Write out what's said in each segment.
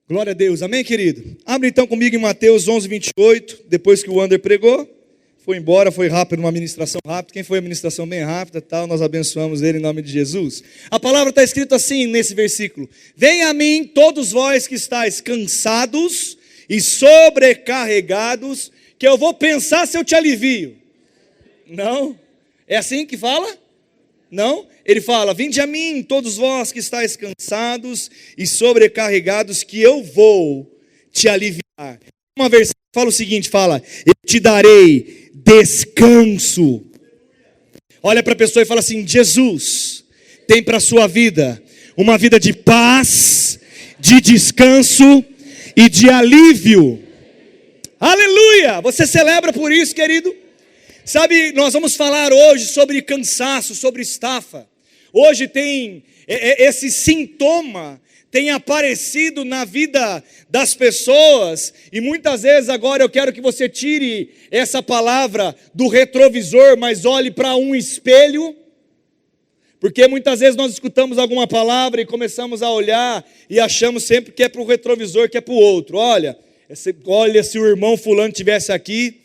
Glória a Deus, amém, querido? Abre então comigo em Mateus 11, 28, depois que o Wander pregou, foi embora, foi rápido, uma ministração rápida. Quem foi a ministração bem rápida, tal, nós abençoamos ele em nome de Jesus. A palavra está escrita assim nesse versículo: venha a mim todos vós que estáis cansados e sobrecarregados, que eu vou pensar se eu te alivio. Não? É assim que fala? Não? Ele fala: vinde a mim todos vós que estáis cansados e sobrecarregados, que eu vou te aliviar. Uma versão fala o seguinte, fala: eu te darei descanso. Olha para a pessoa e fala assim: Jesus tem para a sua vida uma vida de paz, de descanso e de alívio. Aleluia! Você celebra por isso, querido? Sabe, nós vamos falar hoje sobre cansaço, sobre estafa. Hoje tem esse sintoma tem aparecido na vida das pessoas, e muitas vezes agora eu quero que você tire essa palavra do retrovisor, mas olhe para um espelho, porque muitas vezes nós escutamos alguma palavra e começamos a olhar e achamos sempre que é para o retrovisor, que é para o outro. Olha, se o irmão fulano estivesse aqui.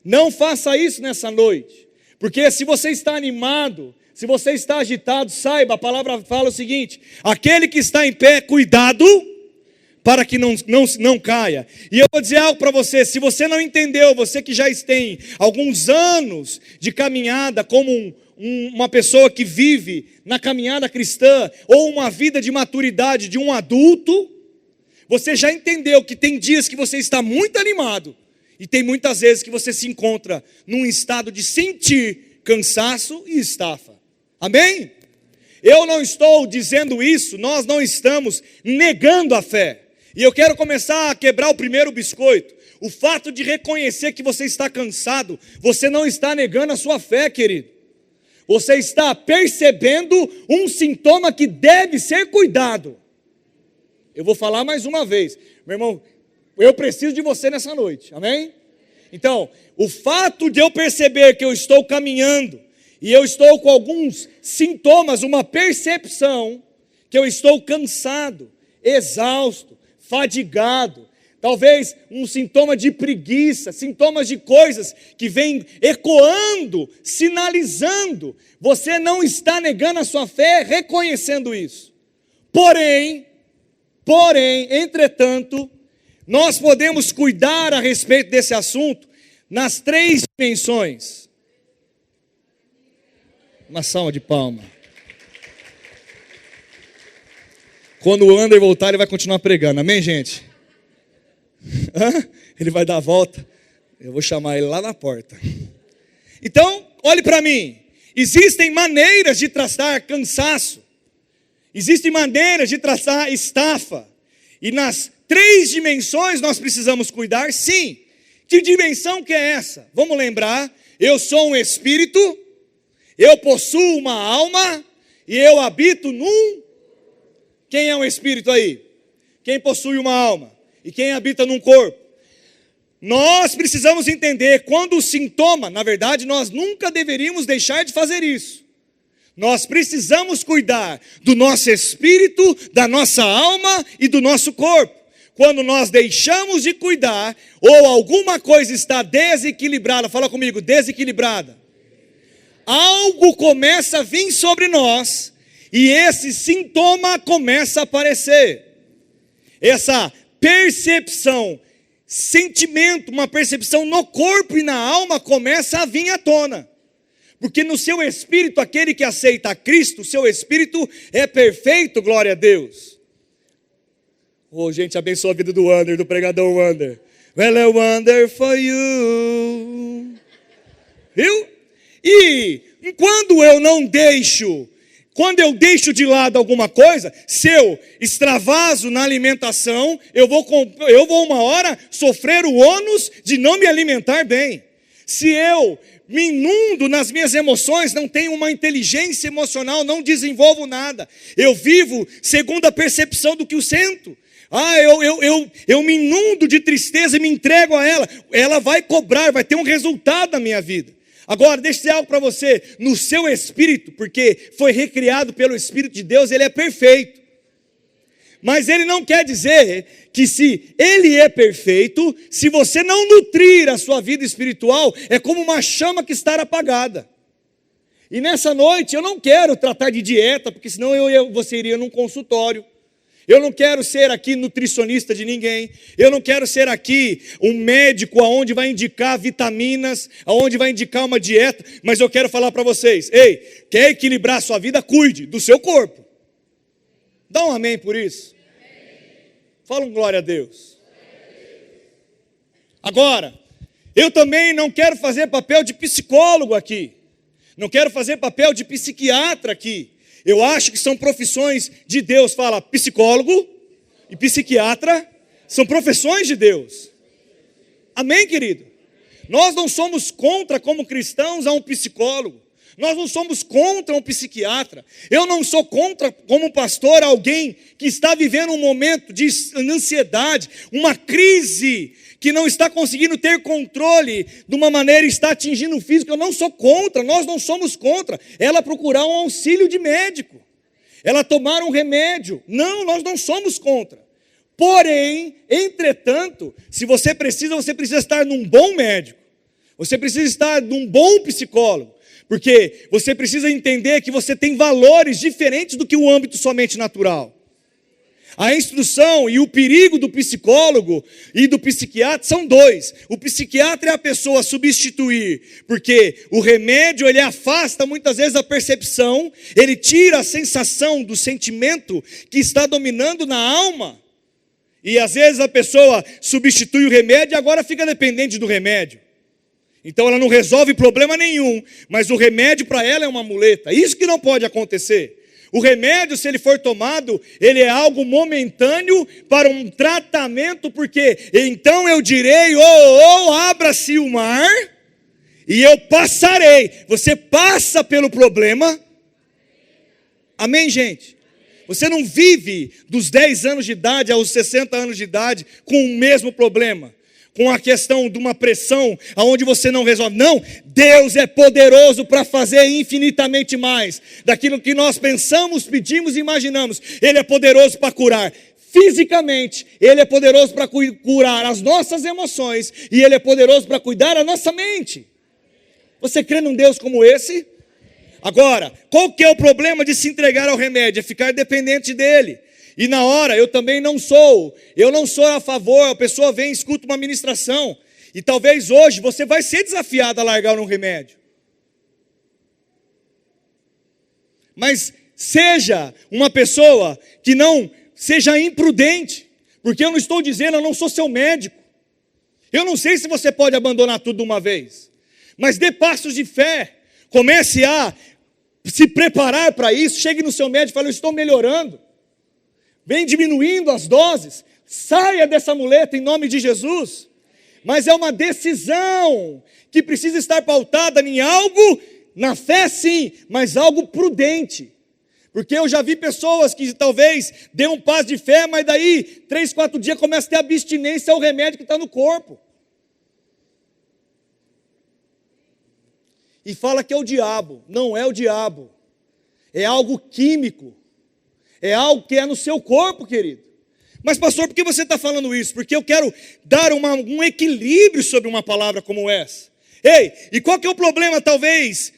Não faça isso nessa noite, porque se você está animado, se você está agitado, saiba, a palavra fala o seguinte: aquele que está em pé, cuidado, para que não caia. E eu vou dizer algo para você: se você não entendeu, você que já tem alguns anos de caminhada como uma pessoa que vive na caminhada cristã, ou uma vida de maturidade de um adulto, você já entendeu que tem dias que você está muito animado, e tem muitas vezes que você se encontra num estado de sentir cansaço e estafa. Amém? Eu não estou dizendo isso, nós não estamos negando a fé. E eu quero começar a quebrar o primeiro biscoito. O fato de reconhecer que você está cansado, você não está negando a sua fé, querido. Você está percebendo um sintoma que deve ser cuidado. Eu vou falar mais uma vez. Meu irmão, eu preciso de você nessa noite, amém? Então, o fato de eu perceber que eu estou caminhando, e eu estou com alguns sintomas, uma percepção, que eu estou cansado, exausto, fadigado, talvez um sintoma de preguiça, sintomas de coisas que vêm ecoando, sinalizando, você não está negando a sua fé, reconhecendo isso. Porém, entretanto, nós podemos cuidar a respeito desse assunto nas 3 dimensões. Uma salva de palma. Quando o Wander voltar, ele vai continuar pregando, amém, gente? Ele vai dar a volta, eu vou chamar ele lá na porta. Então, olhe para mim, existem maneiras de tratar cansaço, existem maneiras de tratar estafa, e nas 3 dimensões nós precisamos cuidar, sim. Que dimensão que é essa? Vamos lembrar: eu sou um espírito, eu possuo uma alma e eu habito num... Quem é um espírito aí? Quem possui uma alma? E quem habita num corpo? Nós precisamos entender quando o sintoma, na verdade nós nunca deveríamos deixar de fazer isso. Nós precisamos cuidar do nosso espírito, da nossa alma e do nosso corpo. Quando nós deixamos de cuidar, ou alguma coisa está desequilibrada, fala comigo, desequilibrada, algo começa a vir sobre nós, e esse sintoma começa a aparecer. Essa percepção, sentimento, uma percepção no corpo e na alma começa a vir à tona. Porque no seu espírito, aquele que aceita a Cristo, o seu espírito é perfeito, glória a Deus. Oh, gente, abençoa a vida do Wander, do pregador Wander. Well, I wonder for you. Viu? E quando eu deixo de lado alguma coisa, se eu extravaso na alimentação, eu vou uma hora sofrer o ônus de não me alimentar bem. Se eu me inundo nas minhas emoções, não tenho uma inteligência emocional, não desenvolvo nada. Eu vivo segundo a percepção do que eu sinto. Eu me inundo de tristeza e me entrego a ela. Ela vai cobrar, vai ter um resultado na minha vida. Agora, deixa eu dizer algo para você. No seu espírito, porque foi recriado pelo Espírito de Deus, ele é perfeito. Mas ele não quer dizer que se ele é perfeito, se você não nutrir a sua vida espiritual, é como uma chama que está apagada. E nessa noite eu não quero tratar de dieta, porque senão você iria num consultório. Eu não quero ser aqui nutricionista de ninguém. Eu não quero ser aqui um médico aonde vai indicar vitaminas, aonde vai indicar uma dieta. Mas eu quero falar para vocês, ei, quer equilibrar a sua vida? Cuide do seu corpo. Dá um amém por isso. Fala um glória a Deus. Agora, eu também não quero fazer papel de psicólogo aqui. Não quero fazer papel de psiquiatra aqui. Eu acho que são profissões de Deus. Fala, psicólogo e psiquiatra são profissões de Deus. Amém, querido? Nós não somos contra, como cristãos, a um psicólogo. Nós não somos contra um psiquiatra. Eu não sou contra, como pastor, alguém que está vivendo um momento de ansiedade, uma crise, que não está conseguindo ter controle de uma maneira e está atingindo o físico. Eu não sou contra, nós não somos contra ela procurar um auxílio de médico, ela tomar um remédio. Não, nós não somos contra. Porém, entretanto, se você precisa estar num bom médico, você precisa estar num bom psicólogo, porque você precisa entender que você tem valores diferentes do que o âmbito somente natural. A instrução e o perigo do psicólogo e do psiquiatra são dois. O psiquiatra é a pessoa substituir, porque o remédio ele afasta muitas vezes a percepção, ele tira a sensação do sentimento que está dominando na alma. E às vezes a pessoa substitui o remédio e agora fica dependente do remédio. Então ela não resolve problema nenhum, mas o remédio para ela é uma muleta. Isso que não pode acontecer. O remédio, se ele for tomado, ele é algo momentâneo para um tratamento, porque então eu direi, abra-se o mar, e eu passarei. Você passa pelo problema. Amém, gente? Você não vive dos 10 anos de idade aos 60 anos de idade com o mesmo problema, com a questão de uma pressão, aonde você não resolve. Não, Deus é poderoso para fazer infinitamente mais daquilo que nós pensamos, pedimos e imaginamos. Ele é poderoso para curar fisicamente, Ele é poderoso para curar as nossas emoções, e Ele é poderoso para cuidar da nossa mente. Você crê num Deus como esse? Agora, qual que é o problema de se entregar ao remédio? É ficar dependente dele. E na hora, eu não sou a favor, a pessoa vem e escuta uma ministração, e talvez hoje você vai ser desafiado a largar um remédio. Mas seja uma pessoa que não seja imprudente, porque eu não estou dizendo, eu não sou seu médico. Eu não sei se você pode abandonar tudo de uma vez, mas dê passos de fé, comece a se preparar para isso, chegue no seu médico e fale, eu estou melhorando. Vem diminuindo as doses, saia dessa muleta em nome de Jesus. Mas é uma decisão que precisa estar pautada em algo, na fé sim, mas algo prudente. Porque eu já vi pessoas que talvez dêem um passo de fé, mas daí 3, 4 dias começa a ter abstinência ao remédio que está no corpo. E fala que é o diabo. Não é o diabo, é algo químico. É algo que é no seu corpo, querido. Mas pastor, por que você está falando isso? Porque eu quero dar um equilíbrio sobre uma palavra como essa. Ei, e qual que é o problema talvez,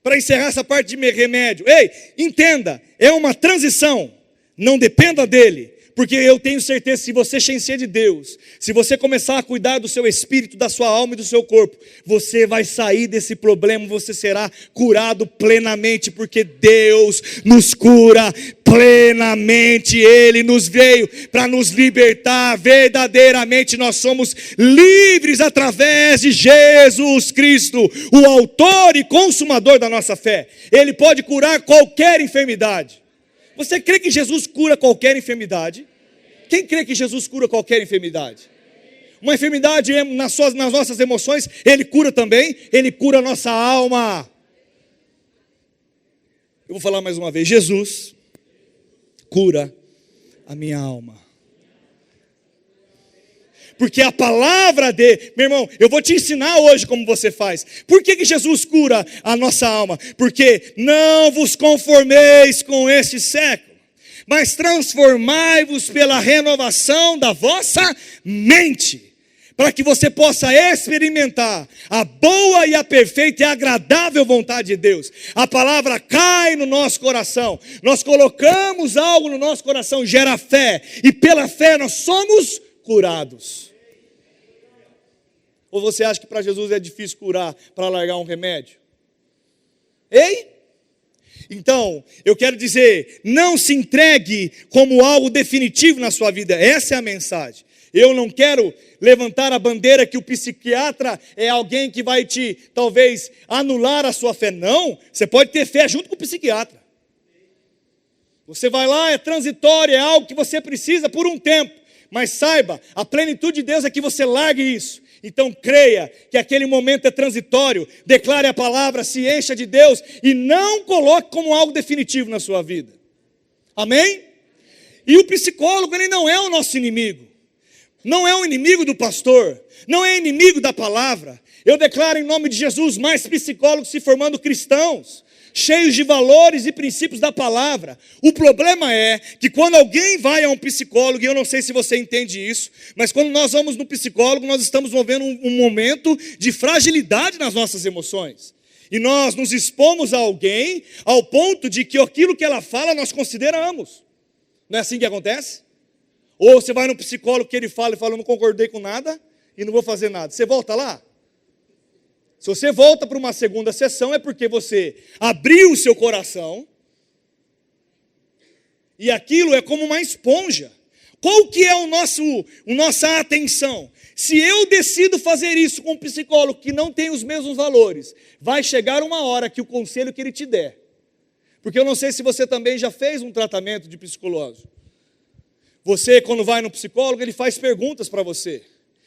para encerrar essa parte de remédio? Ei, entenda, é uma transição, não dependa dele. Porque eu tenho certeza, se você se encher de Deus, se você começar a cuidar do seu espírito, da sua alma e do seu corpo, você vai sair desse problema, você será curado plenamente, porque Deus nos cura plenamente. Ele nos veio para nos libertar, verdadeiramente nós somos livres através de Jesus Cristo, o autor e consumador da nossa fé. Ele pode curar qualquer enfermidade. Você crê que Jesus cura qualquer enfermidade? Quem crê que Jesus cura qualquer enfermidade? Uma enfermidade nas nossas emoções, Ele cura também. Ele cura a nossa alma. Eu vou falar mais uma vez. Jesus cura a minha alma. Porque a palavra dele, meu irmão, eu vou te ensinar hoje como você faz. Por que Jesus cura a nossa alma? Porque não vos conformeis com este século, mas transformai-vos pela renovação da vossa mente, para que você possa experimentar a boa e a perfeita e agradável vontade de Deus. A palavra cai no nosso coração, nós colocamos algo no nosso coração, gera fé, e pela fé nós somos curados. Ou você acha que para Jesus é difícil curar, para largar um remédio? Ei? Então, eu quero dizer, não se entregue como algo definitivo na sua vida, essa é a mensagem. Eu não quero levantar a bandeira que o psiquiatra é alguém que vai te, talvez, anular a sua fé. Não, você pode ter fé junto com o psiquiatra. Você vai lá, é transitório, é algo que você precisa por um tempo. Mas saiba, a plenitude de Deus é que você largue isso. Então creia que aquele momento é transitório, declare a palavra, se encha de Deus e não coloque como algo definitivo na sua vida. Amém? E o psicólogo, ele não é o nosso inimigo. Não é o inimigo do pastor, não é inimigo da palavra. Eu declaro em nome de Jesus mais psicólogos se formando cristãos, cheios de valores e princípios da palavra. O problema é que quando alguém vai a um psicólogo, e eu não sei se você entende isso, mas quando nós vamos no psicólogo, nós estamos vivendo um momento de fragilidade nas nossas emoções. E nós nos expomos a alguém ao ponto de que aquilo que ela fala nós consideramos. Não é assim que acontece? Ou você vai no psicólogo que ele fala e fala, eu não concordei com nada e não vou fazer nada. Você volta lá? Se você volta para uma segunda sessão é porque você abriu o seu coração e aquilo é como uma esponja. Qual que é nossa atenção? Se eu decido fazer isso com um psicólogo que não tem os mesmos valores, vai chegar uma hora que o conselho que ele te der, porque eu não sei se você também já fez um tratamento de psicológico. Você, quando vai no psicólogo, ele faz perguntas para você.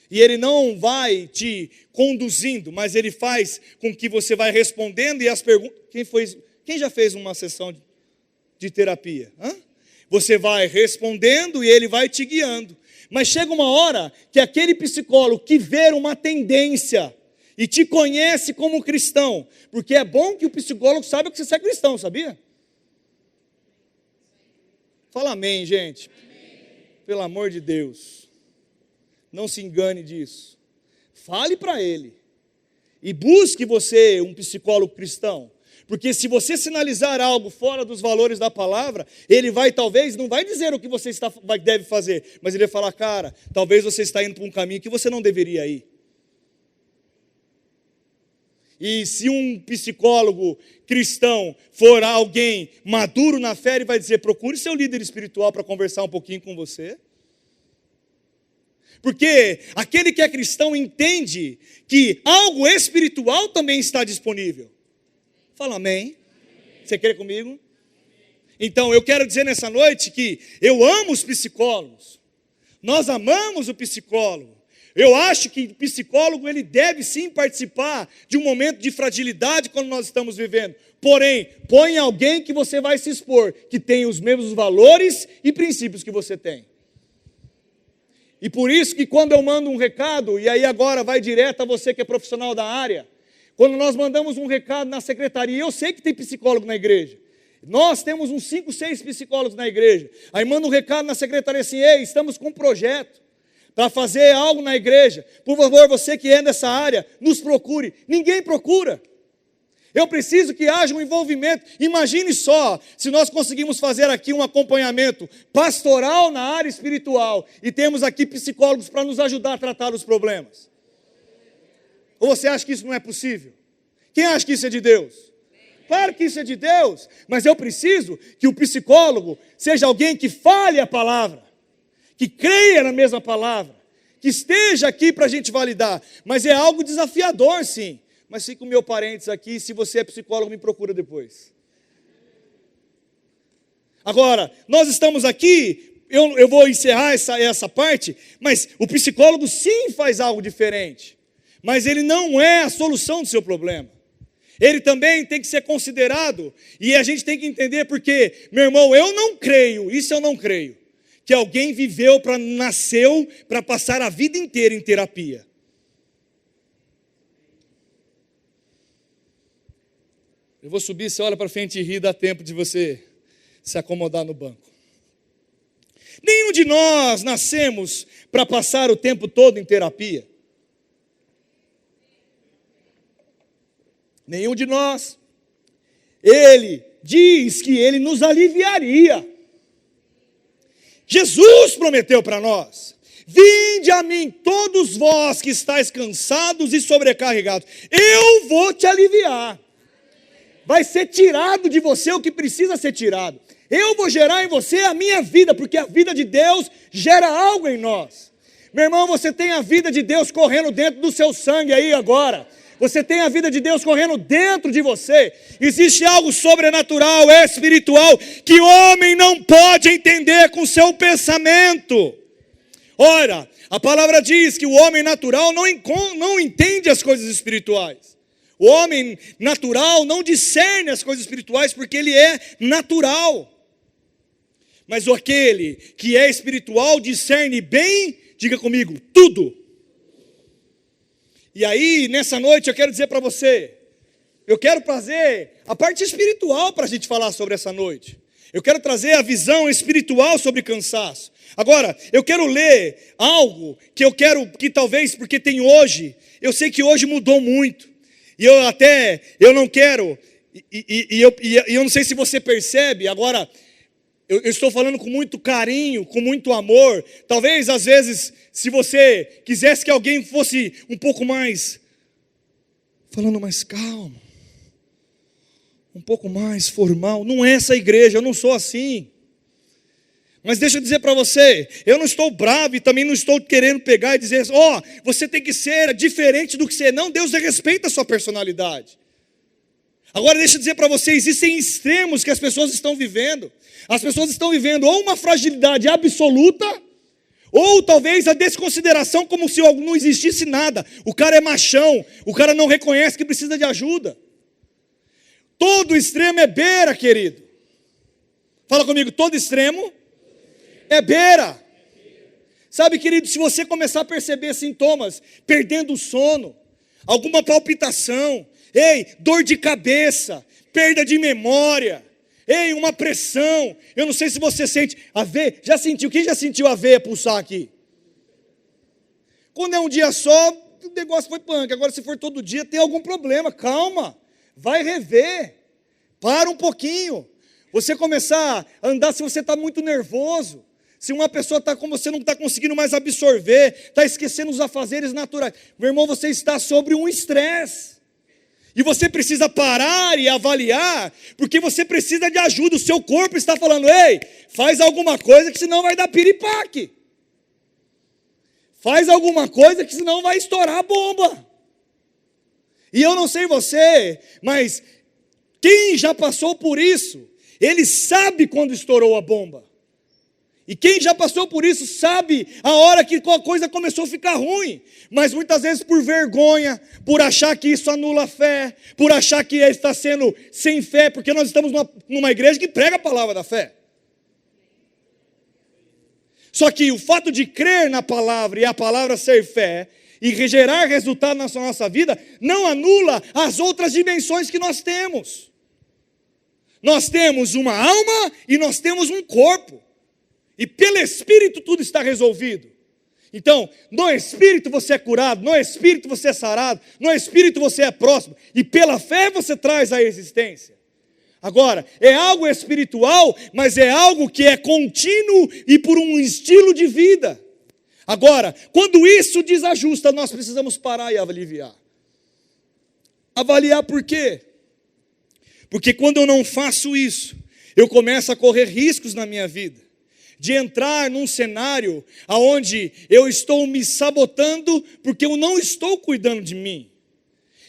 E ele não vai te conduzindo, mas ele faz com que você vai respondendo e as perguntas... Quem já fez uma sessão de terapia? Hã? Você vai respondendo e ele vai te guiando. Mas chega uma hora que aquele psicólogo que vê uma tendência e te conhece como cristão, porque é bom que o psicólogo saiba que você é cristão, sabia? Fala amém, gente. Pelo amor de Deus, não se engane disso. Fale para ele e busque você um psicólogo cristão, porque se você sinalizar algo fora dos valores da palavra, ele talvez não vai dizer o que você deve fazer, mas ele vai falar, cara, talvez você está indo para um caminho que você não deveria ir. E se um psicólogo cristão for alguém maduro na fé, ele vai dizer, procure seu líder espiritual para conversar um pouquinho com você. Porque aquele que é cristão entende que algo espiritual também está disponível. Fala amém. Você crê comigo? Então eu quero dizer nessa noite que eu amo os psicólogos. Nós amamos o psicólogo. Eu acho que o psicólogo ele deve sim participar de um momento de fragilidade quando nós estamos vivendo. Porém, põe alguém que você vai se expor, que tem os mesmos valores e princípios que você tem. E por isso que quando eu mando um recado, e aí agora vai direto a você que é profissional da área, quando nós mandamos um recado na secretaria, eu sei que tem psicólogo na igreja. Nós temos uns 5, 6 psicólogos na igreja. Aí manda um recado na secretaria assim, ei, estamos com um projeto para fazer algo na igreja. Por favor, você que é dessa área, nos procure. Ninguém procura. Eu preciso que haja um envolvimento. Imagine só, se nós conseguimos fazer aqui um acompanhamento pastoral na área espiritual e temos aqui psicólogos para nos ajudar a tratar os problemas. Ou você acha que isso não é possível? Quem acha que isso é de Deus? Claro que isso é de Deus, mas eu preciso que o psicólogo seja alguém que fale a palavra, que creia na mesma palavra, que esteja aqui para a gente validar, mas é algo desafiador sim, mas fica o meu parênteses aqui, se você é psicólogo me procura depois. Agora, nós estamos aqui, eu vou encerrar essa parte, mas o psicólogo sim faz algo diferente, mas ele não é a solução do seu problema. Ele também tem que ser considerado, e a gente tem que entender porque, meu irmão, eu não creio, isso eu não creio, que alguém nasceu para passar a vida inteira em terapia. Eu vou subir, você olha para frente e ri, dá tempo de você se acomodar no banco. Nenhum de nós nascemos para passar o tempo todo em terapia. Nenhum de nós. Ele diz que ele nos aliviaria. Jesus prometeu para nós: vinde a mim todos vós que estáis cansados e sobrecarregados, eu vou te aliviar. Vai ser tirado de você o que precisa ser tirado. Eu vou gerar em você a minha vida, porque a vida de Deus gera algo em nós. Meu irmão, você tem a vida de Deus correndo dentro do seu sangue aí agora. Você tem a vida de Deus correndo dentro de você. Existe algo sobrenatural, espiritual, que o homem não pode entender com seu pensamento. Ora, a palavra diz que o homem natural não entende as coisas espirituais. O homem natural não discerne as coisas espirituais porque ele é natural. Mas aquele que é espiritual discerne bem, diga comigo, tudo. E aí, nessa noite, eu quero dizer para você, eu quero trazer a parte espiritual para a gente falar sobre essa noite. Eu quero trazer a visão espiritual sobre cansaço. Agora, eu quero ler algo que talvez, porque tem hoje, eu sei que hoje mudou muito. E eu não quero, eu não sei se você percebe, agora, eu estou falando com muito carinho, com muito amor. Talvez, às vezes, se você quisesse que alguém fosse um pouco mais, falando mais calmo, um pouco mais formal. Não é essa igreja, eu não sou assim. Mas deixa eu dizer para você, eu não estou bravo e também não estou querendo pegar e dizer, você tem que ser diferente do que você é. Não, Deus respeita a sua personalidade. Agora deixa eu dizer para você, existem extremos que as pessoas estão vivendo. As pessoas estão vivendo ou uma fragilidade absoluta, ou talvez a desconsideração como se não existisse nada. O cara é machão, o cara não reconhece que precisa de ajuda. Todo extremo é beira, querido. Fala comigo, todo extremo é beira. Sabe, querido, se você começar a perceber sintomas, perdendo o sono, alguma palpitação, dor de cabeça, perda de memória, uma pressão, eu não sei se você sente, a veia, já sentiu, quem já sentiu a veia pulsar aqui? Quando é um dia só, o negócio foi punk, agora se for todo dia tem algum problema, calma, vai rever, para um pouquinho, você começar a andar se você está muito nervoso, se uma pessoa está com você, não está conseguindo mais absorver, está esquecendo os afazeres naturais, meu irmão, você está sobre um estresse, e você precisa parar e avaliar, porque você precisa de ajuda, o seu corpo está falando, faz alguma coisa que senão vai dar piripaque, faz alguma coisa que senão vai estourar a bomba, e eu não sei você, mas quem já passou por isso, ele sabe quando estourou a bomba, e quem já passou por isso sabe a hora que a coisa começou a ficar ruim, mas muitas vezes por vergonha, por achar que isso anula a fé, por achar que está sendo sem fé, porque nós estamos numa igreja que prega a palavra da fé. Só que o fato de crer na palavra e a palavra ser fé, e gerar resultado na nossa vida, não anula as outras dimensões que nós temos. Nós temos uma alma e nós temos um corpo. E pelo Espírito tudo está resolvido. Então, no Espírito você é curado, no Espírito você é sarado, no Espírito você é próximo, e pela fé você traz a existência. Agora, é algo espiritual, mas é algo que é contínuo e por um estilo de vida. Agora, quando isso desajusta, nós precisamos parar e avaliar. Avaliar por quê? Porque quando eu não faço isso, eu começo a correr riscos na minha vida. De entrar num cenário onde eu estou me sabotando porque eu não estou cuidando de mim.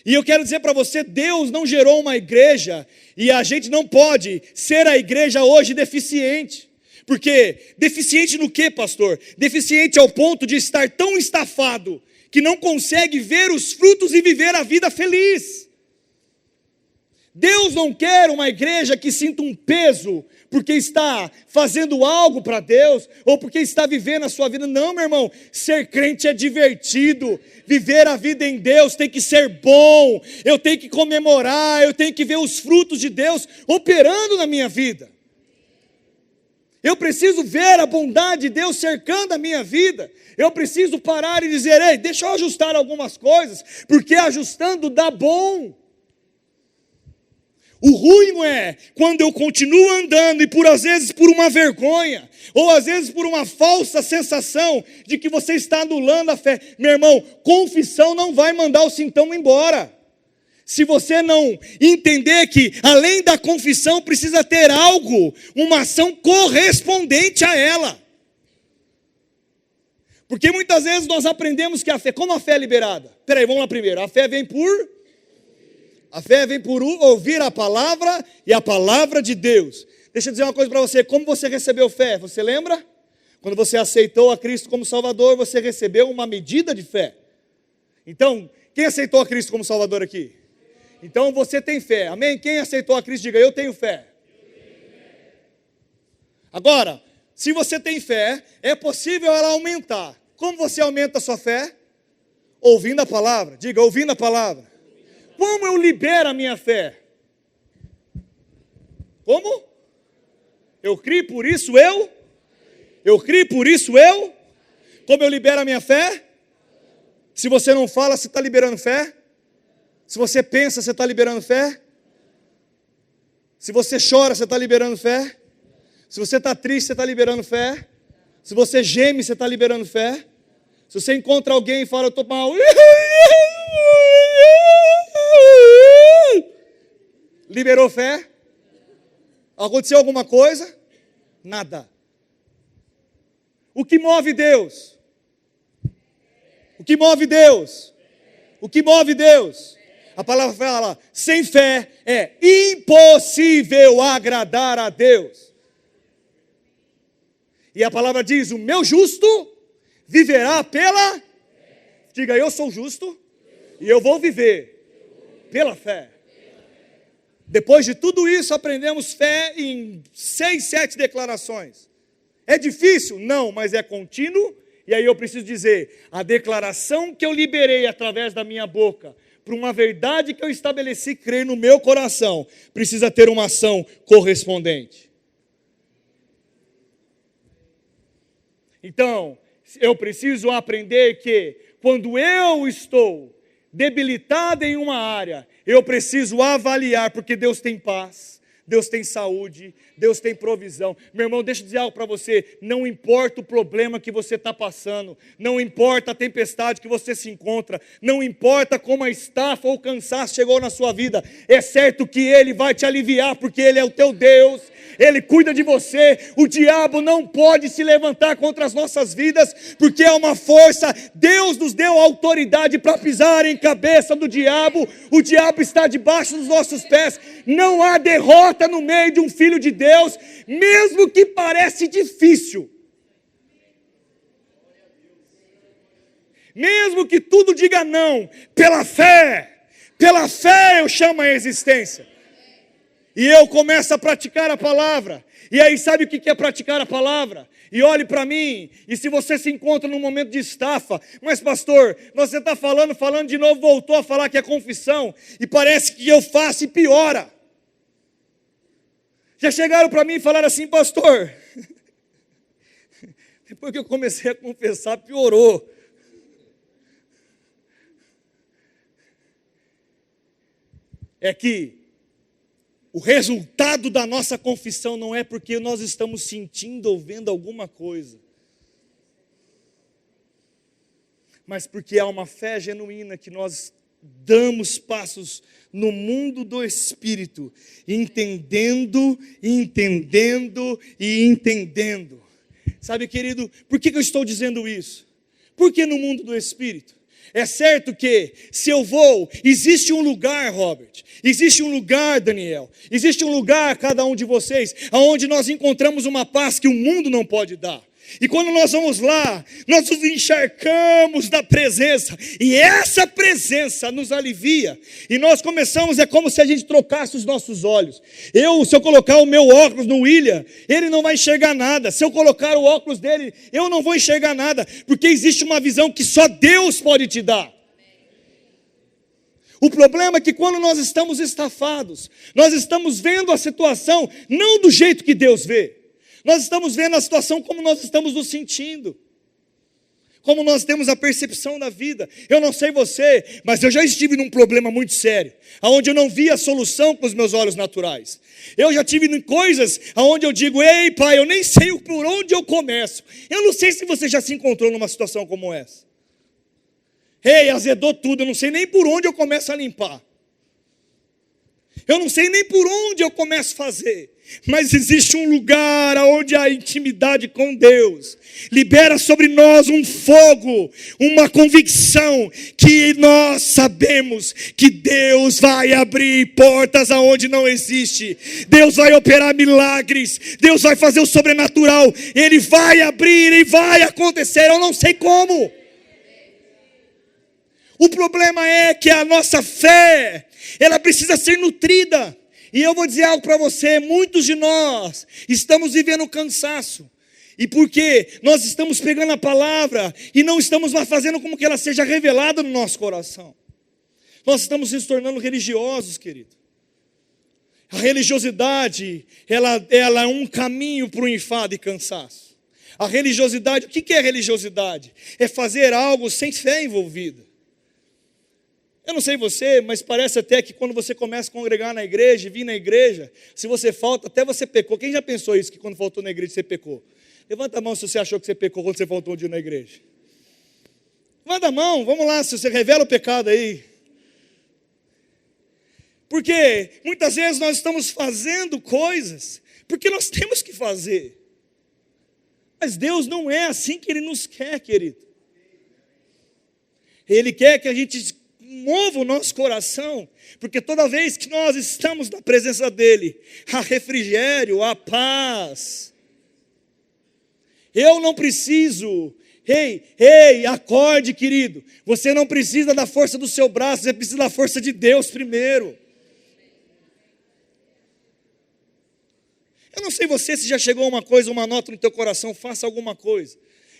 E eu quero dizer para você, Deus não gerou uma igreja e a gente não pode ser a igreja hoje deficiente. Porque deficiente no quê, pastor? Deficiente ao ponto de estar tão estafado que não consegue ver os frutos e viver a vida feliz. Deus não quer uma igreja que sinta um peso porque está fazendo algo para Deus, ou porque está vivendo a sua vida. Não, meu irmão, ser crente é divertido, viver a vida em Deus tem que ser bom, eu tenho que comemorar, eu tenho que ver os frutos de Deus operando na minha vida. Eu preciso ver a bondade de Deus cercando a minha vida. Eu preciso parar e dizer: ei, deixa eu ajustar algumas coisas, porque ajustando dá bom. O ruim é quando eu continuo andando e às vezes por uma vergonha, ou às vezes por uma falsa sensação de que você está anulando a fé. Meu irmão, confissão não vai mandar o sintoma embora. Se você não entender que além da confissão precisa ter algo, uma ação correspondente a ela. Porque muitas vezes nós aprendemos que a fé, como a fé é liberada? Peraí, vamos lá primeiro. A fé vem por ouvir a palavra e a palavra de Deus. Deixa eu dizer uma coisa para você. Como você recebeu fé? Você lembra? Quando você aceitou a Cristo como Salvador, você recebeu uma medida de fé. Então, quem aceitou a Cristo como Salvador aqui? Então você tem fé, amém? Quem aceitou a Cristo, diga: eu tenho fé. Agora, se você tem fé, é possível ela aumentar. Como você aumenta a sua fé? Ouvindo a palavra, diga: ouvindo a palavra. Como eu libero a minha fé? Como? Eu criei, por isso eu criei, por isso eu. Como eu libero a minha fé? Se você não fala, você está liberando fé? Se você pensa, você está liberando fé? Se você chora, você está liberando fé? Se você está triste, você está liberando fé? Se você geme, você está liberando fé? Se você encontra alguém e fala: eu estou mal, liberou fé? Aconteceu alguma coisa? Nada. O que move Deus? O que move Deus? O que move Deus? A palavra fala: sem fé é impossível agradar a Deus. E a palavra diz: o meu justo viverá pela... Diga: eu sou justo e eu vou viver pela fé. Depois de tudo isso, aprendemos fé em 6, 7 declarações. É difícil? Não, mas é contínuo. E aí eu preciso dizer: a declaração que eu liberei através da minha boca, para uma verdade que eu estabeleci crer no meu coração, precisa ter uma ação correspondente. Então, eu preciso aprender que quando eu estou debilitado em uma área, eu preciso avaliar, porque Deus tem paz, Deus tem saúde, Deus tem provisão. Meu irmão, deixa eu dizer algo para você: não importa o problema que você está passando, não importa a tempestade que você se encontra, não importa como a estafa ou o cansaço chegou na sua vida, é certo que Ele vai te aliviar, porque Ele é o teu Deus, Ele cuida de você. O diabo não pode se levantar contra as nossas vidas, porque é uma força. Deus nos deu autoridade para pisar em cabeça do diabo. O diabo está debaixo dos nossos pés. Não há derrota no meio de um filho de Deus, mesmo que pareça difícil. Mesmo que tudo diga não, pela fé eu chamo a existência. E eu começo a praticar a palavra. E aí sabe o que é praticar a palavra? E olhe para mim, e se você se encontra num momento de estafa: mas pastor, você está falando de novo, voltou a falar que é confissão, e parece que eu faço e piora. Já chegaram para mim e falaram assim: pastor, depois que eu comecei a confessar, piorou. É que o resultado da nossa confissão não é porque nós estamos sentindo ou vendo alguma coisa, mas porque há uma fé genuína que nós damos passos no mundo do Espírito, entendendo. Sabe, querido, por que eu estou dizendo isso? Porque no mundo do Espírito, é certo que, se eu vou, existe um lugar, Robert, existe um lugar, Daniel, existe um lugar, cada um de vocês, onde nós encontramos uma paz que o mundo não pode dar. E quando nós vamos lá, nós nos encharcamos da presença, e essa presença nos alivia, e nós começamos, é como se a gente trocasse os nossos olhos. Se eu colocar o meu óculos no William, ele não vai enxergar nada. Se eu colocar o óculos dele, eu não vou enxergar nada, porque existe uma visão que só Deus pode te dar. O problema é que quando nós estamos estafados, nós estamos vendo a situação não do jeito que Deus vê. Nós estamos vendo a situação como nós estamos nos sentindo, como nós temos a percepção da vida. Eu não sei você, mas eu já estive num problema muito sério, onde eu não via a solução com os meus olhos naturais. Eu já tive em coisas onde eu digo: ei pai, eu nem sei por onde eu começo. Eu não sei se você já se encontrou numa situação como essa. Ei, azedou tudo, eu não sei nem por onde eu começo a limpar. Eu não sei nem por onde eu começo a fazer. Mas existe um lugar onde a intimidade com Deus libera sobre nós um fogo, uma convicção que nós sabemos que Deus vai abrir portas aonde não existe. Deus vai operar milagres, Deus vai fazer o sobrenatural, Ele vai abrir e vai acontecer, eu não sei como. O problema é que a nossa fé, ela precisa ser nutrida. E eu vou dizer algo para você: muitos de nós estamos vivendo cansaço. E por quê? Nós estamos pegando a palavra e não estamos mais fazendo como que ela seja revelada no nosso coração. Nós estamos nos tornando religiosos, querido. A religiosidade, ela é um caminho para o enfado e cansaço. A religiosidade, o que é religiosidade? É fazer algo sem fé envolvida. Eu não sei você, mas parece até que quando você começa a congregar na igreja, vir na igreja, se você falta, até você pecou. Quem já pensou isso, que quando faltou na igreja você pecou? Levanta a mão se você achou que você pecou quando você faltou um dia na igreja. Levanta a mão, vamos lá, se você revela o pecado aí. Porque muitas vezes nós estamos fazendo coisas porque nós temos que fazer. Mas Deus não é assim que Ele nos quer, querido. Ele quer que a gente mova o nosso coração, porque toda vez que nós estamos na presença dEle, há refrigério, há paz. Eu não preciso, ei, acorde, querido. Você não precisa da força do seu braço, você precisa da força de Deus primeiro. Eu não sei você se já chegou uma coisa, uma nota no teu coração: faça alguma coisa.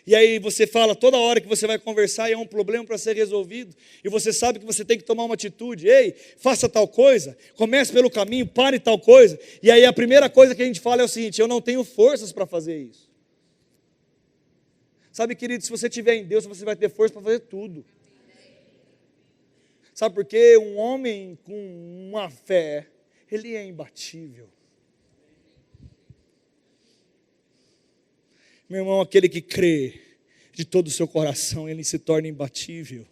E aí você fala toda hora que você vai conversar e é um problema para ser resolvido, e você sabe que você tem que tomar uma atitude: ei, faça tal coisa, comece pelo caminho, pare tal coisa. E aí a primeira coisa que a gente fala é o seguinte: eu não tenho forças para fazer isso. Sabe, querido, se você estiver em Deus, você vai ter força para fazer tudo. Sabe por quê? Um homem com uma fé, ele é imbatível. Meu irmão, aquele que crê de todo o seu coração, ele se torna imbatível.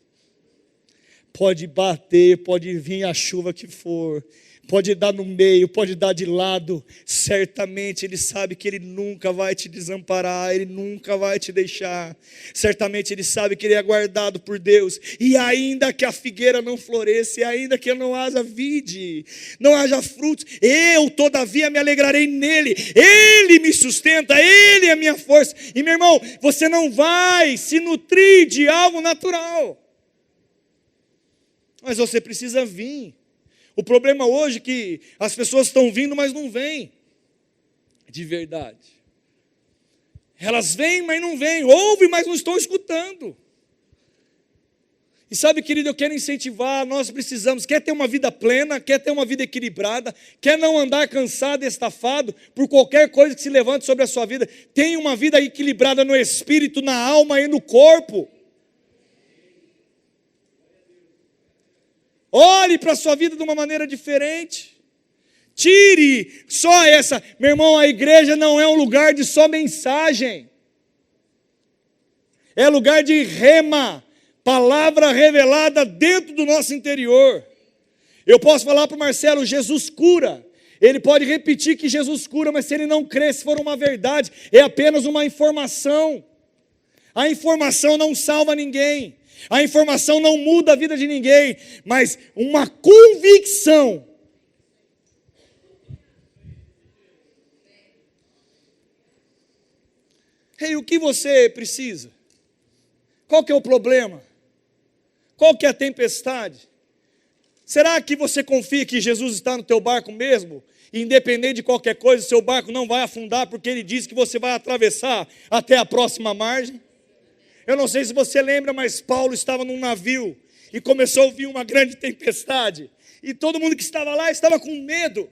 Pode bater, pode vir a chuva que for, pode dar no meio, pode dar de lado, certamente Ele sabe que Ele nunca vai te desamparar, Ele nunca vai te deixar. Certamente Ele sabe que Ele é guardado por Deus, e ainda que a figueira não floresça, e ainda que não haja vide, não haja frutos, eu todavia me alegrarei nele. Ele me sustenta, Ele é a minha força. E meu irmão, você não vai se nutrir de algo natural, mas você precisa vir. O problema hoje é que as pessoas estão vindo, mas não vêm de verdade. Elas vêm, mas não vêm. Ouvem, mas não estão escutando. E sabe, querido, eu quero incentivar, nós precisamos, quer ter uma vida plena, quer ter uma vida equilibrada, quer não andar cansado, estafado, por qualquer coisa que se levante sobre a sua vida. Tenha uma vida equilibrada no espírito, na alma e no corpo. Olhe para a sua vida de uma maneira diferente. Tire só essa. Meu irmão, a igreja não é um lugar de só mensagem. É lugar de rema, palavra revelada dentro do nosso interior. Eu posso falar para o Marcelo: Jesus cura. Ele pode repetir que Jesus cura, mas se ele não crer, se for uma verdade, é apenas uma informação. A informação não salva ninguém. A informação não muda a vida de ninguém, mas uma convicção. Ei, o que você precisa? Qual que é o problema? Qual que é a tempestade? Será que você confia que Jesus está no teu barco mesmo? E independente de qualquer coisa, seu barco não vai afundar, porque Ele diz que você vai atravessar até a próxima margem? Eu não sei se você lembra, mas Paulo estava num navio e começou a vir uma grande tempestade. E todo mundo que estava lá estava com medo.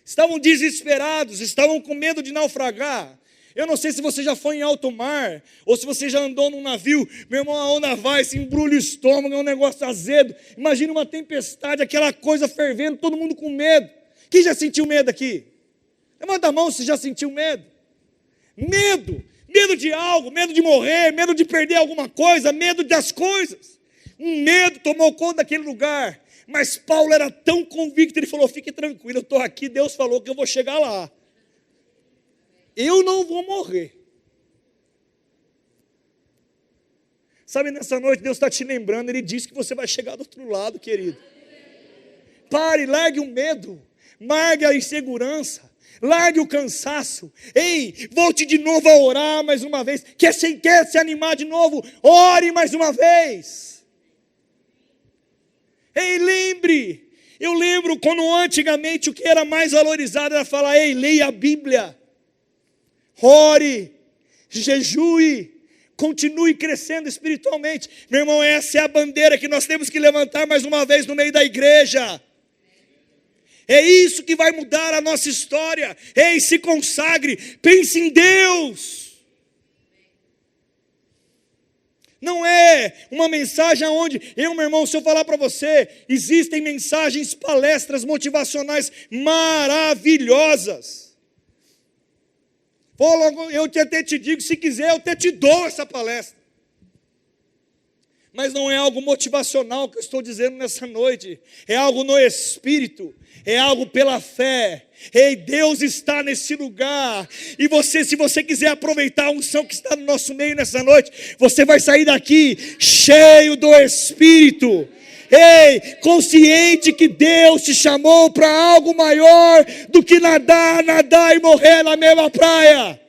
estavam desesperados, estavam com medo de naufragar. Eu não sei se você já foi em alto mar, ou se você já andou num navio. Meu irmão, a onda vai, se embrulha o estômago, é um negócio azedo. Imagina uma tempestade, aquela coisa fervendo, todo mundo com medo. Quem já sentiu medo aqui? Levanta a mão se já sentiu medo. Medo de algo, medo de morrer, medo de perder alguma coisa, medo das coisas. Um medo tomou conta daquele lugar. Mas Paulo era tão convicto, ele falou: fique tranquilo, eu estou aqui, Deus falou que eu vou chegar lá. Eu não vou morrer. Sabe, nessa noite Deus está te lembrando, Ele disse que você vai chegar do outro lado, querido. Pare, largue o medo, largue a insegurança, largue o cansaço. Ei, volte de novo a orar mais uma vez. Quer se animar de novo? Ore mais uma vez. Ei, lembre. Eu lembro quando antigamente o que era mais valorizado era falar: ei, leia a Bíblia. Ore, jejue, continue crescendo espiritualmente. Meu irmão, essa é a bandeira que nós temos que levantar mais uma vez no meio da igreja. É isso que vai mudar a nossa história. Ei, se consagre, pense em Deus. Não é uma mensagem onde, meu irmão, se eu falar para você, existem mensagens, palestras motivacionais maravilhosas. Eu até te digo, se quiser, eu até te dou essa palestra. Mas não é algo motivacional que eu estou dizendo nessa noite. É algo no Espírito. É algo pela fé. Ei, Deus está nesse lugar. E você, se você quiser aproveitar a unção que está no nosso meio nessa noite, você vai sair daqui cheio do Espírito. Ei, consciente que Deus te chamou para algo maior do que nadar e morrer na mesma praia.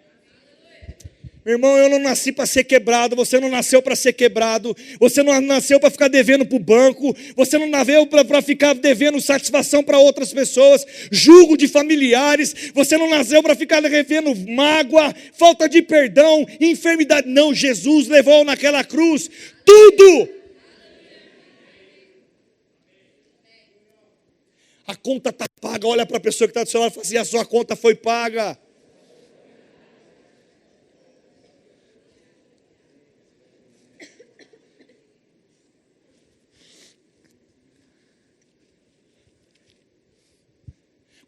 Meu irmão, eu não nasci para ser quebrado, você não nasceu para ser quebrado, você não nasceu para ficar devendo para o banco, você não nasceu para ficar devendo satisfação para outras pessoas, julgo de familiares, você não nasceu para ficar devendo mágoa, falta de perdão, enfermidade. Não, Jesus levou naquela cruz tudo. A conta está paga. Olha para a pessoa que está do seu lado e fala assim: a sua conta foi paga.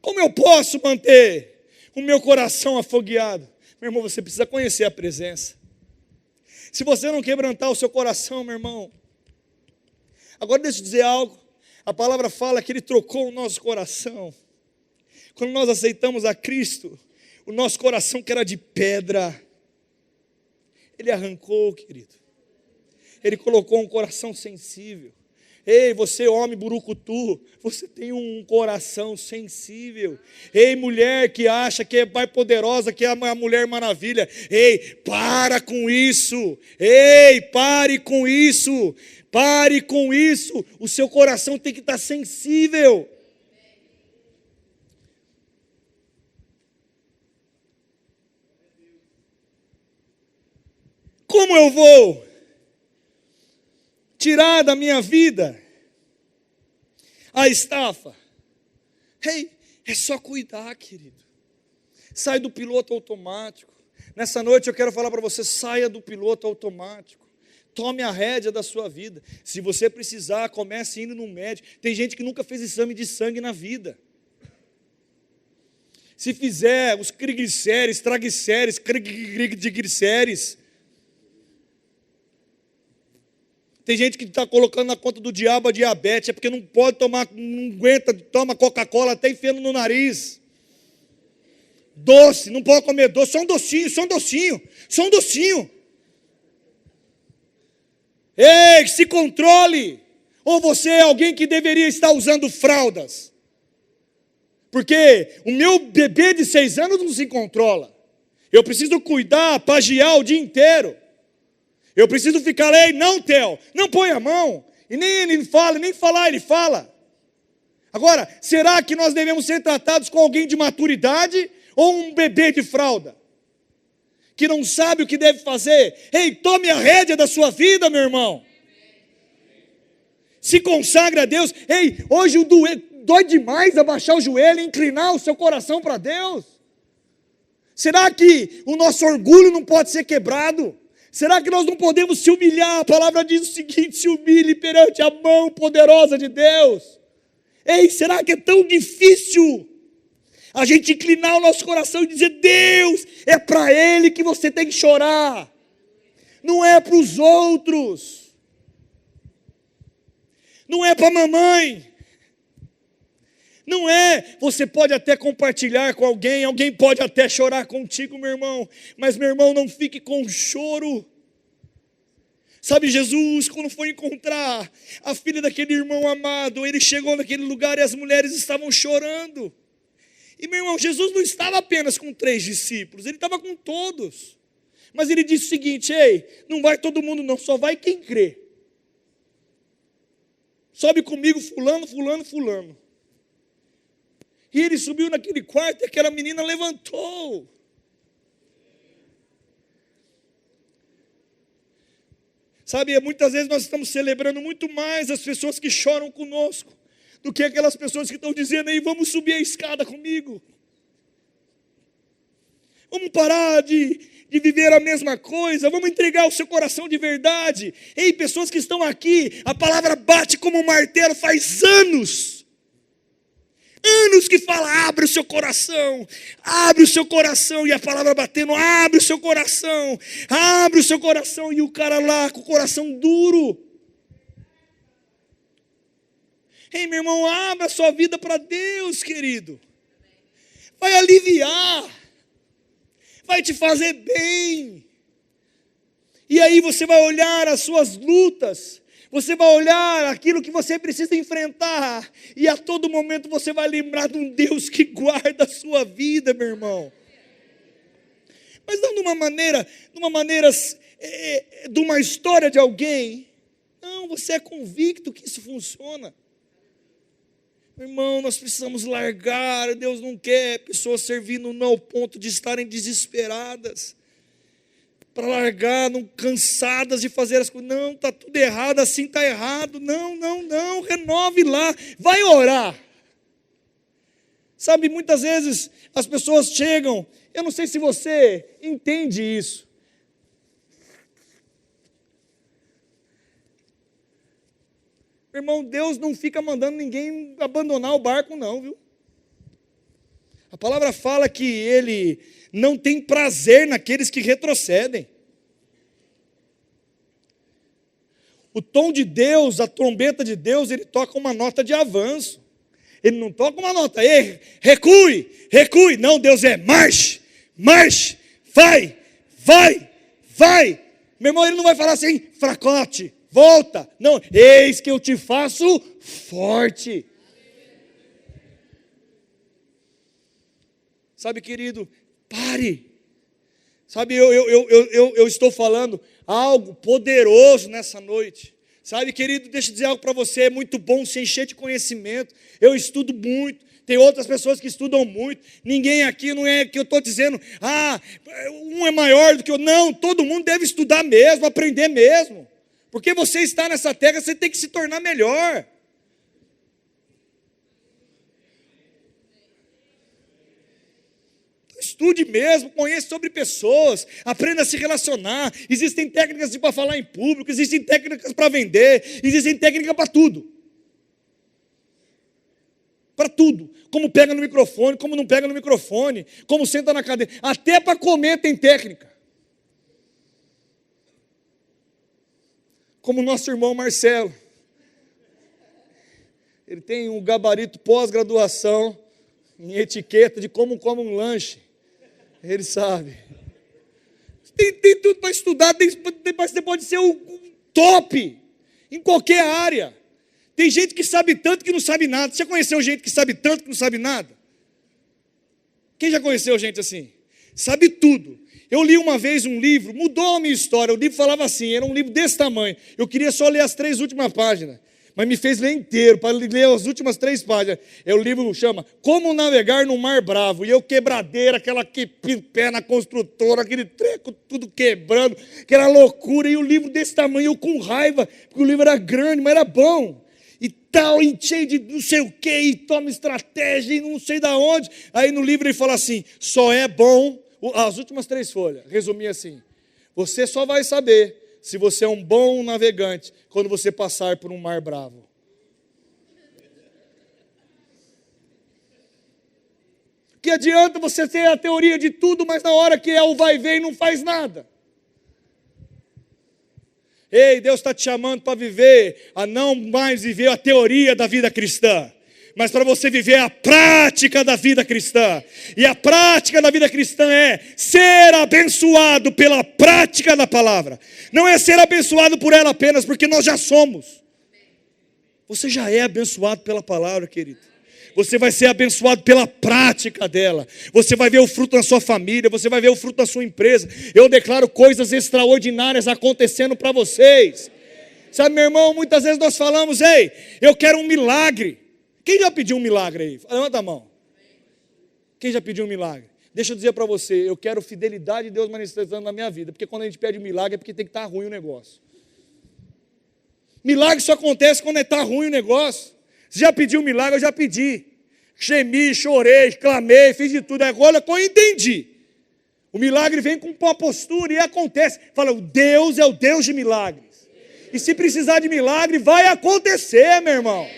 Como eu posso manter o meu coração afogueado? Meu irmão, você precisa conhecer a presença. Se você não quebrantar o seu coração, meu irmão. Agora deixa eu dizer algo. A palavra fala que Ele trocou o nosso coração. Quando nós aceitamos a Cristo, o nosso coração que era de pedra, Ele arrancou, querido. Ele colocou um coração sensível. Ei, você homem burucutu, você tem um coração sensível. Ei, mulher que acha que é pai poderosa, que é a Mulher Maravilha. Ei, para com isso. Ei, pare com isso. Pare com isso. O seu coração tem que estar sensível. Como eu vou tirar da minha vida a estafa? Ei, é só cuidar, querido. Sai do piloto automático. Nessa noite eu quero falar para você: saia do piloto automático. Tome a rédea da sua vida. Se você precisar, comece indo no médico. Tem gente que nunca fez exame de sangue na vida. Se fizer os triglicérides, tem gente que está colocando na conta do diabo a diabetes, é porque não pode tomar, não aguenta, toma Coca-Cola até enfiando no nariz. Doce, não pode comer doce, só um docinho. Ei, se controle. Ou você é alguém que deveria estar usando fraldas? Porque o meu bebê de 6 anos não se controla. Eu preciso cuidar, pagiar o dia inteiro. Eu preciso ficar, ei, não, Theo, não põe a mão. E nem ele fala, nem falar ele fala. Agora, será que nós devemos ser tratados com alguém de maturidade ou um bebê de fralda? Que não sabe o que deve fazer? Ei, tome a rédea da sua vida, meu irmão. Se consagre a Deus. Ei, hoje dói demais abaixar o joelho e inclinar o seu coração para Deus? Será que o nosso orgulho não pode ser quebrado? Será que nós não podemos se humilhar? A palavra diz o seguinte: se humilhe perante a mão poderosa de Deus. Ei, será que é tão difícil a gente inclinar o nosso coração e dizer: Deus, é para Ele que você tem que chorar, não é para os outros, não é para a mamãe, não é. Você pode até compartilhar com alguém, alguém pode até chorar contigo, meu irmão, mas, meu irmão, não fique com choro. Sabe, Jesus, quando foi encontrar a filha daquele irmão amado, ele chegou naquele lugar e as mulheres estavam chorando. E, meu irmão, Jesus não estava apenas com 3 discípulos, ele estava com todos. Mas ele disse o seguinte: ei, não vai todo mundo não, só vai quem crê. Sobe comigo fulano, fulano, fulano. E ele subiu naquele quarto e aquela menina levantou. Sabe, muitas vezes nós estamos celebrando muito mais as pessoas que choram conosco do que aquelas pessoas que estão dizendo: ei, vamos subir a escada comigo. Vamos parar de viver a mesma coisa, vamos entregar o seu coração de verdade. Ei, pessoas que estão aqui, a palavra bate como um martelo faz anos que fala: abre o seu coração, e a palavra batendo: abre o seu coração, e o cara lá com o coração duro. Ei, meu irmão, abra a sua vida para Deus, querido, vai aliviar, vai te fazer bem, e aí você vai olhar as suas lutas, você vai olhar aquilo que você precisa enfrentar, e a todo momento você vai lembrar de um Deus que guarda a sua vida, meu irmão. Mas não de uma maneira, de uma história de alguém. Não, você é convicto que isso funciona. Meu irmão, nós precisamos largar. Deus não quer pessoas servindo não ao ponto de estarem desesperadas, para largar, não, cansadas de fazer as coisas. Não, está tudo errado, assim está errado. Não, renove lá, vai orar. Sabe, muitas vezes as pessoas chegam, eu não sei se você entende isso. Meu irmão, Deus não fica mandando ninguém abandonar o barco não, viu? A palavra fala que Ele não tem prazer naqueles que retrocedem. O tom de Deus, a trombeta de Deus, Ele toca uma nota de avanço. Ele não toca uma nota: ei, recue. Não, Deus é marche, vai. Meu irmão, Ele não vai falar assim: fracote, volta. Não, eis que eu te faço forte. Sabe, querido, pare. Sabe, eu estou falando algo poderoso nessa noite. Sabe, querido, deixa eu dizer algo para você. É muito bom se encher de conhecimento. Eu estudo muito. Tem outras pessoas que estudam muito. Ninguém aqui, não é que eu estou dizendo: um é maior do que o outro. Não, todo mundo deve estudar mesmo, aprender mesmo. Porque você está nessa terra, você tem que se tornar melhor. Estude mesmo, conheça sobre pessoas, aprenda a se relacionar. Existem técnicas para falar em público, existem técnicas para vender, existem técnicas para tudo. Para tudo. Como pega no microfone, como não pega no microfone, como senta na cadeira. Até para comer tem técnica. Como o nosso irmão Marcelo. Ele tem um gabarito pós-graduação em etiqueta de como come um lanche. Ele sabe. Tem tudo para estudar, você pode ser o top em qualquer área. Tem gente que sabe tanto que não sabe nada. Você já conheceu gente que sabe tanto que não sabe nada? Quem já conheceu gente assim? Sabe tudo. Eu li uma vez um livro, mudou a minha história. O livro falava assim, era um livro desse tamanho. Eu queria só ler as 3 últimas páginas, mas me fez ler inteiro, para ler as últimas 3 páginas. O livro chama Como Navegar no Mar Bravo. E eu quebradeira, aquela pé na construtora, aquele treco tudo quebrando, aquela loucura. E o livro desse tamanho, eu com raiva, porque o livro era grande, mas era bom. e tal, e cheio de não sei o que, e toma estratégia, e não sei da onde. Aí no livro ele fala assim, só é bom, as últimas 3 folhas, resumi assim, você só vai saber se você é um bom navegante quando você passar por um mar bravo. Que adianta você ter a teoria de tudo, mas na hora que é o vai e vem não faz nada. Ei, Deus está te chamando para viver, a não mais viver a teoria da vida cristã, mas para você viver a prática da vida cristã. E a prática da vida cristã é ser abençoado pela prática da palavra. Não é ser abençoado por ela apenas, porque nós já somos. Você já é abençoado pela palavra, querido. Você vai ser abençoado pela prática dela. Você vai ver o fruto na sua família, você vai ver o fruto na sua empresa. Eu declaro coisas extraordinárias acontecendo para vocês. Sabe, meu irmão, muitas vezes nós falamos, ei, eu quero um milagre. Quem já pediu um milagre aí? Levanta a mão. Quem já pediu um milagre? Deixa eu dizer para você, eu quero fidelidade de Deus manifestando na minha vida. Porque quando a gente pede um milagre é porque tem que estar ruim o negócio. Milagre só acontece quando está ruim o negócio. Você já pediu um milagre? Eu já pedi. Gemi, chorei, clamei, fiz de tudo. Agora eu entendi. O milagre vem com uma postura e acontece. Fala, o Deus é o Deus de milagres. E se precisar de milagre, vai acontecer, meu irmão.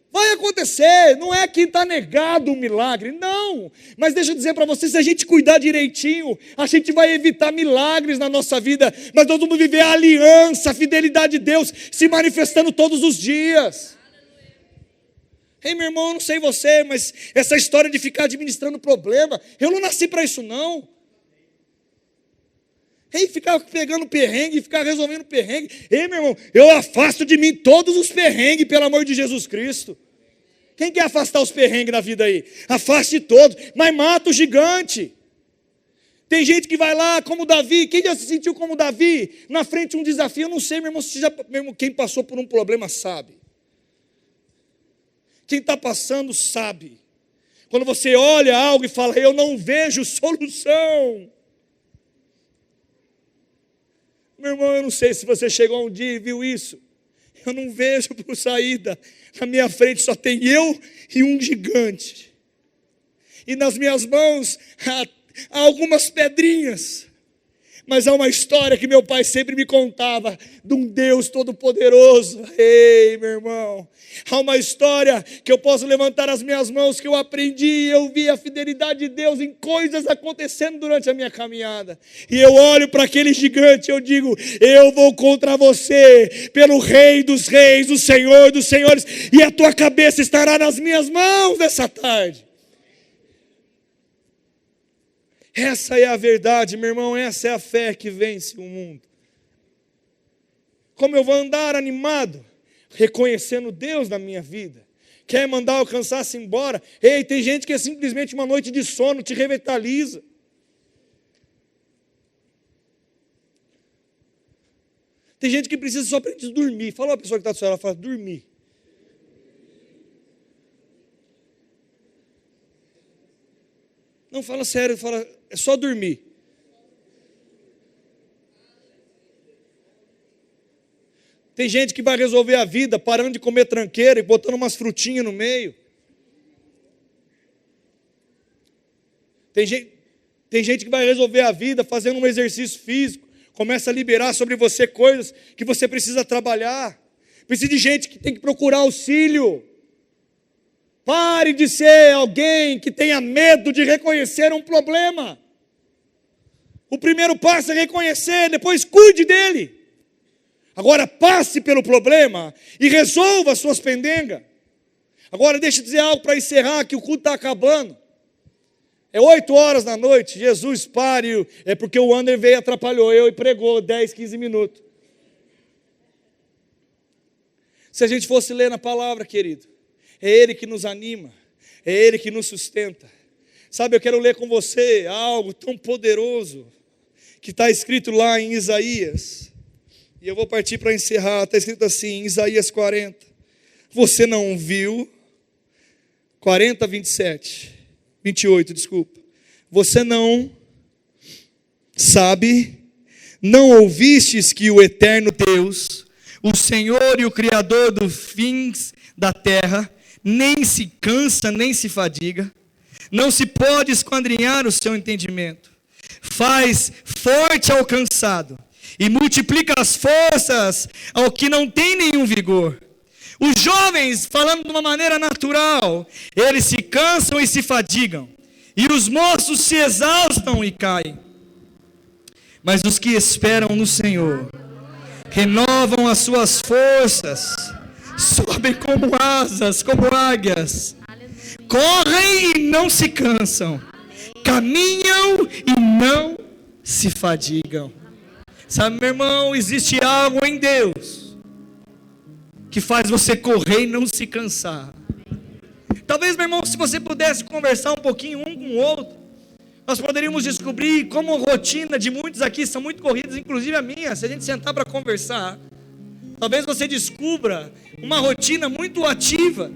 Vai acontecer. Não é que está negado um milagre, não. Mas deixa eu dizer para você, se a gente cuidar direitinho, a gente vai evitar milagres na nossa vida. Mas nós vamos viver a aliança, a fidelidade de Deus se manifestando todos os dias. Ei, meu irmão, eu não sei você, mas essa história de ficar administrando problema, eu não nasci para isso não. Ei, ficar pegando perrengue, ficar resolvendo perrengue. Ei, meu irmão, eu afasto de mim todos os perrengues, pelo amor de Jesus Cristo. Quem quer afastar os perrengues da vida aí? Afaste todos, mas mata o gigante. Tem gente que vai lá como Davi. Quem já se sentiu como Davi? Na frente de um desafio, eu não sei, meu irmão, quem passou por um problema sabe. Quem está passando sabe. Quando você olha algo e fala, eu não vejo solução. Meu irmão, eu não sei se você chegou um dia e viu isso. Eu não vejo por saída. Na minha frente só tem eu e um gigante. E nas minhas mãos há algumas pedrinhas. Mas há uma história que meu pai sempre me contava, de um Deus todo-poderoso. Ei, meu irmão, há uma história que eu posso levantar as minhas mãos, que eu aprendi, eu vi a fidelidade de Deus em coisas acontecendo durante a minha caminhada. E eu olho para aquele gigante e eu digo, eu vou contra você, pelo Rei dos Reis, o Senhor dos Senhores, e a tua cabeça estará nas minhas mãos nessa tarde. Essa é a verdade, meu irmão, essa é a fé que vence o mundo. Como eu vou andar animado, reconhecendo Deus na minha vida? Quer mandar o cansaço embora? Ei, tem gente que é simplesmente uma noite de sono, te revitaliza. Tem gente que precisa só para dormir. Fala a pessoa que está do seu lado, fala, dormir. Não, fala sério, fala, é só dormir. Tem gente que vai resolver a vida parando de comer tranqueira e botando umas frutinhas no meio. Tem gente que vai resolver a vida fazendo um exercício físico, começa a liberar sobre você coisas que você precisa trabalhar. Precisa de gente que tem que procurar auxílio. Pare de ser alguém que tenha medo de reconhecer um problema. O primeiro passo é reconhecer, depois cuide dele. Agora passe pelo problema e resolva as suas pendengas. Agora deixa eu dizer algo para encerrar, que o culto está acabando. É 8h da noite, Jesus pare, é porque o Wander veio e atrapalhou eu e pregou 10, 15 minutos. Se a gente fosse ler na palavra, querido, é Ele que nos anima, é Ele que nos sustenta. Sabe, eu quero ler com você algo tão poderoso, que está escrito lá em Isaías, e eu vou partir para encerrar. Está escrito assim, em Isaías 40, você não viu, 40, 28, desculpa, você não sabe, não ouvistes que o eterno Deus, O Senhor e o Criador dos fins da terra nem se cansa, nem se fadiga. Não se pode esquadrinhar o seu entendimento. Faz forte ao cansado e multiplica as forças ao que não tem nenhum vigor. Os jovens, falando de uma maneira natural, eles se cansam e se fadigam, e os moços se exaustam e caem. Mas os que esperam no Senhor renovam as suas forças, sobem como asas, como águias, correm e não se cansam, caminham e não se fadigam. Sabe, meu irmão, existe algo em Deus que faz você correr e não se cansar. Talvez, meu irmão, se você pudesse conversar um pouquinho um com o outro, nós poderíamos descobrir como a rotina de muitos aqui são muito corridas, inclusive a minha. Se a gente sentar para conversar, talvez você descubra uma rotina muito ativa.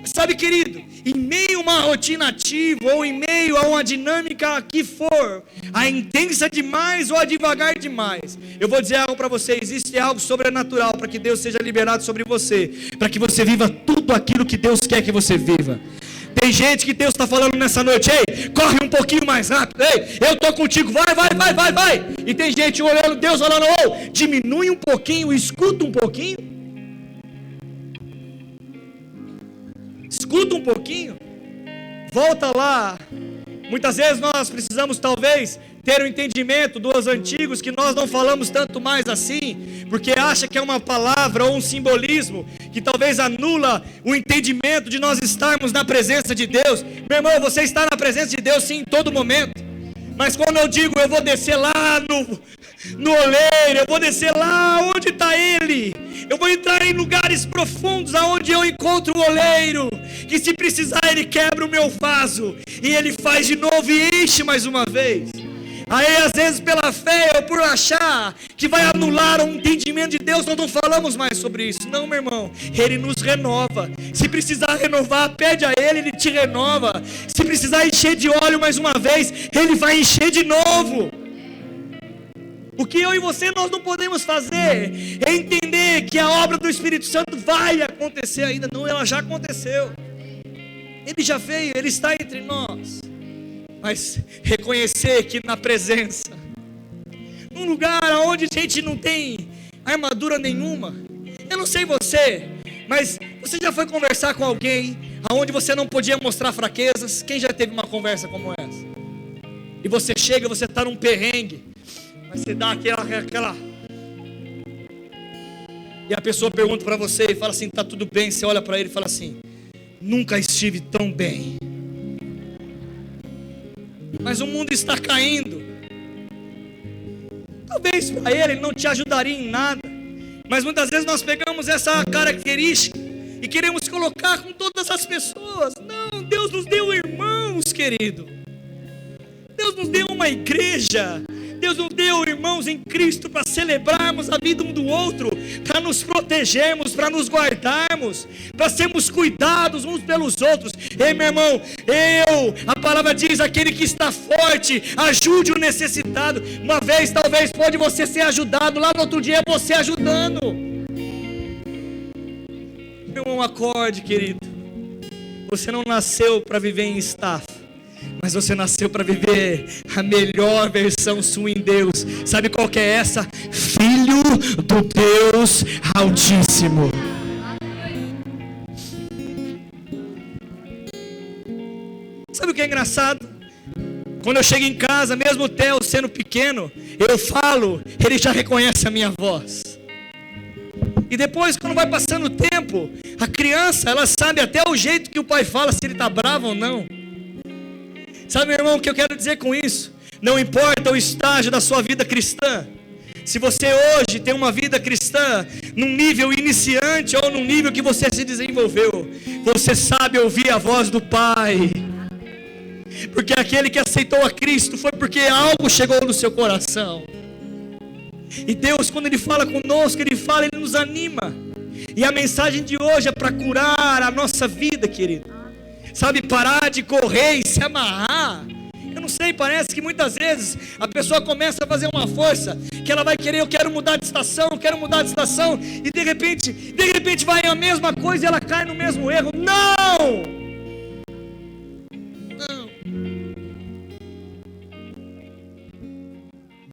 Sabe, querido, em meio a uma rotina ativa ou em meio a uma dinâmica que for, a intensa demais ou a devagar demais, eu vou dizer algo para você: existe algo sobrenatural para que Deus seja liberado sobre você, para que você viva tudo aquilo que Deus quer que você viva. Tem gente que Deus está falando nessa noite: ei, corre um pouquinho mais rápido, ei, eu estou contigo, vai. E tem gente olhando, Deus falando: oh, diminui um pouquinho, escuta um pouquinho. Escuta um pouquinho, volta lá. Muitas vezes nós precisamos talvez ter um entendimento dos antigos, que nós não falamos tanto mais assim, porque acha que é uma palavra ou um simbolismo que talvez anula o entendimento de nós estarmos na presença de Deus. Meu irmão, você está na presença de Deus sim, em todo momento. Mas quando eu digo eu vou descer lá no oleiro, eu vou descer lá onde está Ele, eu vou entrar em lugares profundos aonde eu encontro o oleiro, que se precisar Ele quebra o meu vaso e Ele faz de novo e enche mais uma vez. Aí às vezes pela fé ou por achar que vai anular o entendimento de Deus, nós não falamos mais sobre isso. Não, meu irmão, Ele nos renova. Se precisar renovar, pede a Ele, Ele te renova. Se precisar encher de óleo mais uma vez, Ele vai encher de novo. O que eu e você nós não podemos fazer é entender que a obra do Espírito Santo vai acontecer ainda. Não, ela já aconteceu. Ele já veio, Ele está entre nós. Mas reconhecer que na presença, num lugar onde a gente não tem armadura nenhuma. Eu não sei você, mas você já foi conversar com alguém onde você não podia mostrar fraquezas? Quem já teve uma conversa como essa? E você chega, você está num perrengue, mas você dá aquela... E a pessoa pergunta para você e fala assim: está tudo bem? Você olha para ele e fala assim: nunca estive tão bem. Mas o mundo está caindo. Talvez para ele não te ajudaria em nada, mas muitas vezes nós pegamos essa característica e queremos colocar com todas as pessoas. Não, Deus nos deu irmãos, querido. Deus nos deu uma igreja. Deus nos deu irmãos em Cristo para celebrarmos a vida um do outro, para nos protegermos, para nos guardarmos, para sermos cuidados uns pelos outros. Ei, meu irmão, a palavra diz: aquele que está forte, ajude o necessitado. Uma vez talvez pode você ser ajudado, lá no outro dia é você ajudando. Meu irmão, acorde, querido. Você não nasceu para viver em estafa, mas você nasceu para viver a melhor versão sua em Deus. Sabe qual que é essa? Filho do Deus Altíssimo. Sabe o que é engraçado? Quando eu chego em casa, mesmo o Theo sendo pequeno, eu falo, ele já reconhece a minha voz. E depois, quando vai passando o tempo, a criança, ela sabe até o jeito que o pai fala, se ele está bravo ou não. Sabe, meu irmão, o que eu quero dizer com isso? Não importa o estágio da sua vida cristã. Se você hoje tem uma vida cristã num nível iniciante ou num nível que você se desenvolveu, você sabe ouvir a voz do Pai. Porque aquele que aceitou a Cristo foi porque algo chegou no seu coração. E Deus, quando Ele fala conosco, Ele nos anima. E a mensagem de hoje é para curar a nossa vida, querido. Sabe, parar de correr e se amarrar. Eu não sei, parece que muitas vezes a pessoa começa a fazer uma força que ela vai querer, eu quero mudar de estação, eu quero mudar de estação, e de repente vai a mesma coisa e ela cai no mesmo erro. Não! Não!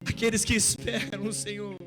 Aqueles que esperam o Senhor